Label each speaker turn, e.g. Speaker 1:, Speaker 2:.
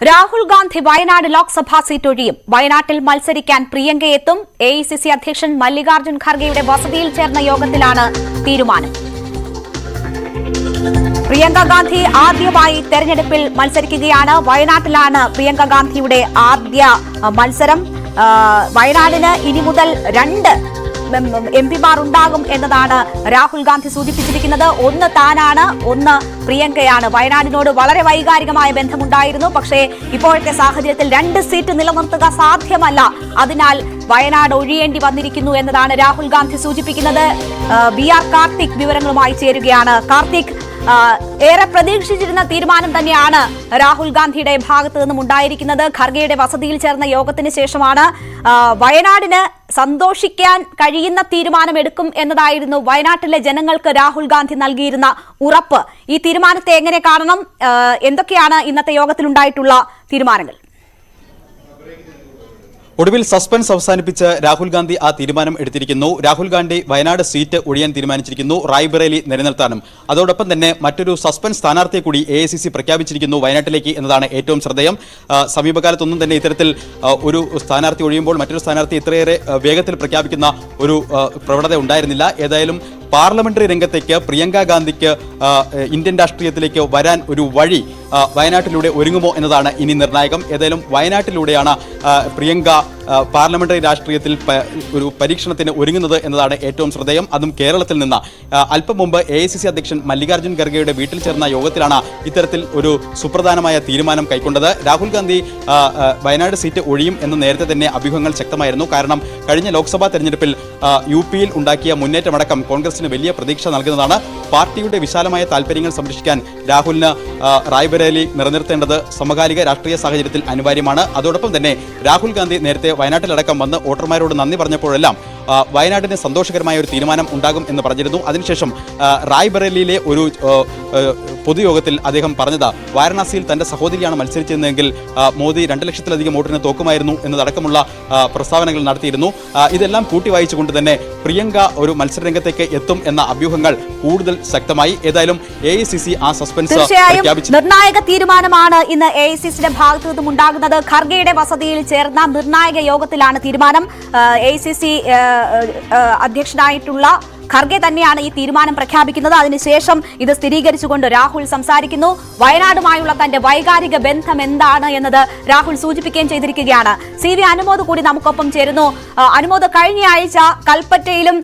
Speaker 1: Rahul Gandhi Wayanad Lok Sabha seat ഒഴിയും. വയനാട്ടിൽ മത്സരിക്കാൻ പ്രിയങ്കയെത്തും. AICC അധ്യക്ഷൻ മല്ലികാർജ്ജുൻ ഖർഗെയുടെ വസതിയിൽ ചേർന്ന യോഗത്തിലാണ് തീരുമാനം. പ്രിയങ്ക ഗാന്ധി ആദ്യമായി തെരഞ്ഞെടുപ്പിൽ മത്സരിക്കുകയാണ്. വയനാട്ടിലാണ് പ്രിയങ്ക ഗാന്ധിയുടെ ആദ്യ മത്സരം. വയനാടിന് ഇനി മുതൽ 2 എംപിമാർ ഉണ്ടാകും എന്നതാണ് രാഹുൽ ഗാന്ധി സൂചിപ്പിച്ചിരിക്കുന്നത്. ഒന്ന് താനാണ്, ഒന്ന് പ്രിയങ്കയാണ്. വയനാടിനോട് വളരെ വൈകാരികമായ ബന്ധമുണ്ടായിരുന്നു. പക്ഷേ ഇപ്പോഴത്തെ സാഹചര്യത്തിൽ 2 സീറ്റ് നിലനിർത്തുക സാധ്യമല്ല. അതിനാൽ വയനാട് ഒഴിയേണ്ടി വന്നിരിക്കുന്നു എന്നതാണ് രാഹുൽ ഗാന്ധി സൂചിപ്പിക്കുന്നത്. BR കാർത്തിക് വിവരങ്ങളുമായി ചേരുകയാണ്. കാർത്തിക്, ഏറെ പ്രതീക്ഷിച്ചിരുന്ന തീരുമാനം തന്നെയാണ് രാഹുൽ ഗാന്ധിയുടെ ഭാഗത്തു നിന്നും ഉണ്ടായിരിക്കുന്നത്. ഖർഗെയുടെ വസതിയിൽ ചേർന്ന യോഗത്തിന് ശേഷമാണ് വയനാടിന് സന്തോഷിക്കാൻ കഴിയുന്ന തീരുമാനമെടുക്കും എന്നതായിരുന്നു വയനാട്ടിലെ ജനങ്ങൾക്ക് രാഹുൽ ഗാന്ധി നൽകിയിരുന്ന ഉറപ്പ്. ഈ തീരുമാനത്തെ എങ്ങനെ കാണണം? എന്തൊക്കെയാണ് ഇന്നത്തെ യോഗത്തിൽ ഉണ്ടായിട്ടുള്ള തീരുമാനങ്ങൾ?
Speaker 2: ഒടുവിൽ സസ്പെൻസ് അവസാനിപ്പിച്ച് രാഹുൽ ഗാന്ധി ആ തീരുമാനം എടുത്തിരിക്കുന്നു. രാഹുൽ ഗാന്ധി വയനാട് സീറ്റ് ഒഴിയാൻ തീരുമാനിച്ചിരിക്കുന്നു, റായ്ബറേലി നിലനിർത്താനും. അതോടൊപ്പം തന്നെ മറ്റൊരു സസ്പെൻസ് സ്ഥാനാർത്ഥിയെ കൂടി AICC പ്രഖ്യാപിച്ചിരിക്കുന്നു വയനാട്ടിലേക്ക് എന്നതാണ് ഏറ്റവും ശ്രദ്ധേയം. സമീപകാലത്തൊന്നും തന്നെ ഇത്തരത്തിൽ ഒരു സ്ഥാനാർത്ഥി ഒഴിയുമ്പോൾ മറ്റൊരു സ്ഥാനാർത്ഥി ഇത്രയേറെ വേഗത്തിൽ പ്രഖ്യാപിക്കുന്ന ഒരു പ്രവണത ഉണ്ടായിരുന്നില്ല. ഏതായാലും പാർലമെന്ററി രംഗത്തേക്ക് പ്രിയങ്ക ഗാന്ധിക്ക് ഇന്ത്യൻ രാഷ്ട്രീയത്തിലേക്ക് വരാൻ ഒരു വഴി വയനാട്ടിലൂടെ ഒരുങ്ങുമോ എന്നതാണ് ഇനി നിർണായകം. ഏതായാലും വയനാട്ടിലൂടെയാണ് പ്രിയങ്ക പാർലമെന്ററി രാഷ്ട്രീയത്തിൽ ഒരു പരീക്ഷണത്തിന് ഒരുങ്ങുന്നത് എന്നതാണ് ഏറ്റവും ശ്രദ്ധേയം. അതും കേരളത്തിൽ നിന്ന്. അല്പം മുമ്പ് AICC അധ്യക്ഷൻ മല്ലികാർജ്ജുൻ ഖർഗെയുടെ വീട്ടിൽ ചേർന്ന യോഗത്തിലാണ് ഇത്തരത്തിൽ ഒരു സുപ്രധാനമായ തീരുമാനം കൈക്കൊണ്ടത്. രാഹുൽ ഗാന്ധി വയനാട് സീറ്റ് ഒഴിയും എന്ന് നേരത്തെ തന്നെ അഭ്യൂഹങ്ങൾ ശക്തമായിരുന്നു. കാരണം കഴിഞ്ഞ ലോക്സഭാ തെരഞ്ഞെടുപ്പിൽ UP-യിൽ ഉണ്ടാക്കിയ മുന്നേറ്റമടക്കം കോൺഗ്രസിന് വലിയ പ്രതീക്ഷ നൽകുന്നതാണ്. പാർട്ടിയുടെ വിശാലമായ താൽപര്യങ്ങൾ സംരക്ഷിക്കാൻ രാഹുലിന് റായ്ബറേലി നിലനിർത്തേണ്ടത് സമകാലിക രാഷ്ട്രീയ സാഹചര്യത്തിൽ അനിവാര്യമാണ്. അതോടൊപ്പം തന്നെ രാഹുൽ ഗാന്ധി നേരത്തെ വയനാട്ടിലടക്കം വന്ന് വോട്ടർമാരോട് നന്ദി പറഞ്ഞപ്പോഴെല്ലാം വയനാടിന് സന്തോഷകരമായ ഒരു തീരുമാനം ഉണ്ടാകും എന്ന് പറഞ്ഞിരുന്നു. അതിനുശേഷം റായ്ബറേലിയിലെ ഒരു പൊതുയോഗത്തിൽ അദ്ദേഹം പറഞ്ഞത് വാരണാസിയിൽ തന്റെ സഹോദരിയാണ് മത്സരിച്ചിരുന്നതെങ്കിൽ മോദി 2 ലക്ഷത്തിലധികം വോട്ടിന് തോക്കുമായിരുന്നു എന്നതടക്കമുള്ള പ്രസ്താവനകൾ നടത്തിയിരുന്നു. ഇതെല്ലാം കൂട്ടി വായിച്ചുകൊണ്ട് തന്നെ പ്രിയങ്ക ഒരു മത്സരരംഗത്തേക്ക് എത്തും എന്ന അഭ്യൂഹങ്ങൾ കൂടുതൽ ശക്തമായി. ഏതായാലും AICC ആ സസ്പെൻസ് പ്രഖ്യാപിച്ചു.
Speaker 1: നിർണായക തീരുമാനമാണ് ഇന്ന് AICCയുടെ ഭാഗത്തു നിന്നും ഉണ്ടാകുന്നത്. ഖർഗെയുടെ വസതിയിൽ ചേർന്ന നിർണായക യോഗത്തിലാണ് തീരുമാനം. AICC അധ്യക്ഷനായിട്ടുള്ള ഖർഗെ തന്നെയാണ് ഈ തീരുമാനം പ്രഖ്യാപിക്കുന്നത്. അതിനുശേഷം ഇത് സ്ഥിരീകരിച്ചുകൊണ്ട് രാഹുൽ സംസാരിക്കുന്നു. വയനാടുമായുള്ള തന്റെ വൈകാരിക ബന്ധം എന്താണ് എന്നത് രാഹുൽ സൂചിപ്പിക്കുകയും ചെയ്തിരിക്കുകയാണ്. CV അനുമോദ് കൂടി നമുക്കൊപ്പം ചേരുന്നു. അനുമോദ്, കഴിഞ്ഞ ആഴ്ച കൽപ്പറ്റയിലും